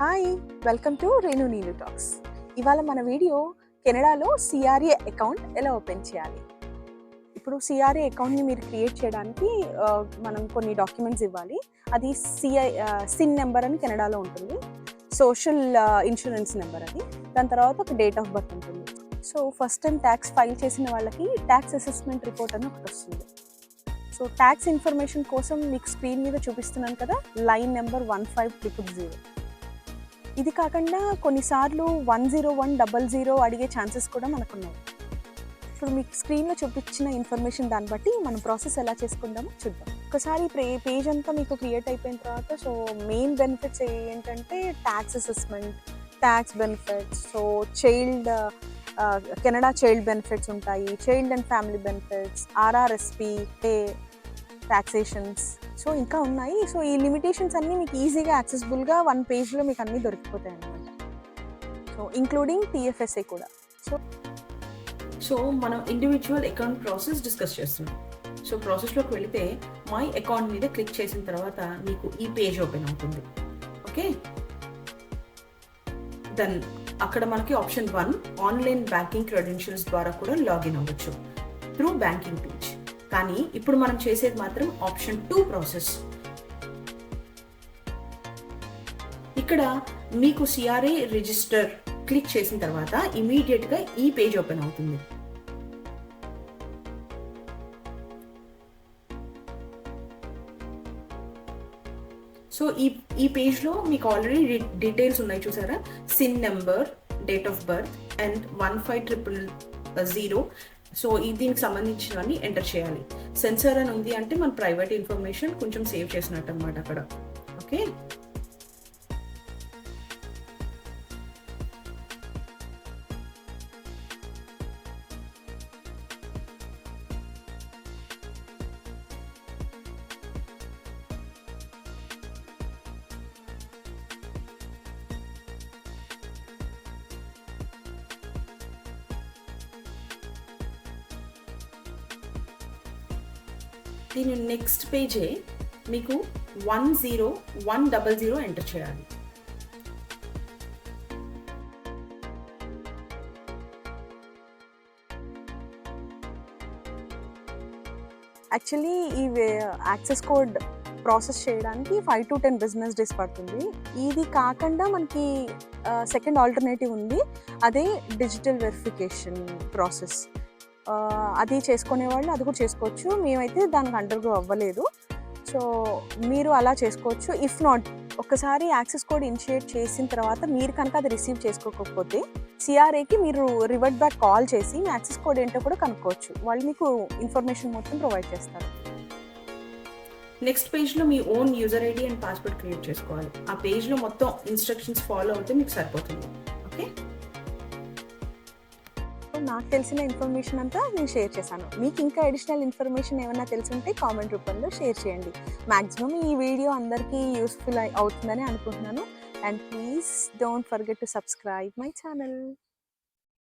Hi, welcome to Renu Neelu talks. ఇవాళ మన video కెనడాలో సిఆర్ఏ అకౌంట్ ఎలా ఓపెన్ చేయాలి. ఇప్పుడు సిఆర్ఏ అకౌంట్ని మీరు క్రియేట్ చేయడానికి మనం కొన్ని డాక్యుమెంట్స్ ఇవ్వాలి. అది సిన్ నెంబర్ అని కెనడాలో ఉంటుంది, సోషల్ ఇన్సూరెన్స్ నెంబర్ అది. దాని తర్వాత ఒక డేట్ ఆఫ్ బర్త్ ఉంటుంది. So first time tax file చేసిన వాళ్ళకి ట్యాక్స్ అసెస్మెంట్ రిపోర్ట్ అని ఒకటి వస్తుంది. సో ట్యాక్స్ ఇన్ఫర్మేషన్ కోసం మీకు స్క్రీన్ మీద చూపిస్తున్నాను కదా, లైన్ నెంబర్ 15000. ఇది కాకుండా కొన్నిసార్లు 10100 అడిగే ఛాన్సెస్ కూడా మనకున్నాయి. ఇప్పుడు మీకు స్క్రీన్లో చూపించిన ఇన్ఫర్మేషన్ దాన్ని బట్టి మనం ప్రాసెస్ ఎలా చేసుకుందామో చూద్దాం. ఒకసారి పేజ్ అంతా మీకు క్రియేట్ అయిపోయిన తర్వాత సో మెయిన్ బెనిఫిట్స్ ఏంటంటే tax assessment, tax benefits, so Canada child benefits ఉంటాయి, child and family benefits, RRSP, taxations, so ఇంకా ఉన్నాయి. సో ఈ లిమిటేషన్స్ అన్నీ మీకు ఈజీగా యాక్సెసిబుల్గా వన్ పేజ్లో మీకు అన్నీ దొరికిపోతాయి అన్నమాట. సో ఇంక్లూడింగ్ టీఎఫ్ఎస్ఏ కూడా. సో మనం ఇండివిజువల్ అకౌంట్ ప్రాసెస్ డిస్కస్ చేస్తున్నాం. సో ప్రాసెస్లోకి వెళితే మై అకౌంట్ మీద క్లిక్ చేసిన తర్వాత మీకు ఈ పేజ్ ఓపెన్ అవుతుంది. ఓకే, దెన్ అక్కడ మనకి ఆప్షన్ 1 ఆన్లైన్ బ్యాంకింగ్ క్రెడెన్షియల్స్ ద్వారా కూడా లాగిన్ అవ్వచ్చు త్రూ బ్యాంకింగ్ పేజ్. కానీ ఇప్పుడు మనం చేసేది మాత్రం ఆప్షన్ 2 ప్రాసెస్. ఇక్కడ మీకు సిఆర్ఏ రిజిస్టర్ క్లిక్ చేసిన తర్వాత ఇమీడియట్గా ఈ పేజ్ ఓపెన్ అవుతుంది. సో ఈ పేజ్లో మీకు ఆల్రెడీ డీటెయిల్స్ ఉన్నాయి చూసారా, sin number, date of birth and 15000. So దీనికి సంబంధించినవన్నీ ఎంటర్ చేయాలి. సెన్సర్ అని ఉంది అంటే మన ప్రైవేట్ ఇన్ఫర్మేషన్ కొంచెం సేవ్ చేసినట్టు అనమాట అక్కడ. ఓకే, దీని నెక్స్ట్ పేజే మీకు 10100 ఎంటర్ చేయాలి. యాక్చువల్లీ ఈ యాక్సెస్ కోడ్ ప్రాసెస్ చేయడానికి 5 to 10 బిజినెస్ డేస్ పడుతుంది. ఇది కాకుండా మనకి సెకండ్ ఆల్టర్నేటివ్ ఉంది, అదే డిజిటల్ వెరిఫికేషన్ ప్రాసెస్. అది చేసుకునే వాళ్ళు అది కూడా చేసుకోవచ్చు. మేమైతే దానికి అండర్గో అవ్వలేదు, సో మీరు అలా చేసుకోవచ్చు. ఇఫ్ నాట్, ఒకసారి యాక్సెస్ కోడ్ ఇనిషియేట్ చేసిన తర్వాత మీరు కనుక అది రిసీవ్ చేసుకోకపోతే సిఆర్ఏకి మీరు రివర్ట్ బ్యాక్ కాల్ చేసి మీ యాక్సెస్ కోడ్ ఏంటో కూడా కనుక్కోవచ్చు. వాళ్ళు మీకు ఇన్ఫర్మేషన్ మొత్తం ప్రొవైడ్ చేస్తారు. నెక్స్ట్ పేజ్లో మీ own user ID and password create చేసుకోవాలి. ఆ పేజ్లో మొత్తం ఇన్స్ట్రక్షన్స్ ఫాలో అవుతే మీకు సరిపోతుంది. ఓకే, నాకు తెలిసిన ఇన్ఫర్మేషన్ అంతా నేను షేర్ చేశాను. మీకు ఇంకా అడిషనల్ ఇన్ఫర్మేషన్ ఏమైనా తెలుసుంటే కామెంట్ రూపంలో షేర్ చేయండి. మ్యాక్సిమం ఈ వీడియో అందరికీ యూస్ఫుల్ అవుతుందని అనుకుంటున్నాను. And please don't forget to subscribe my channel.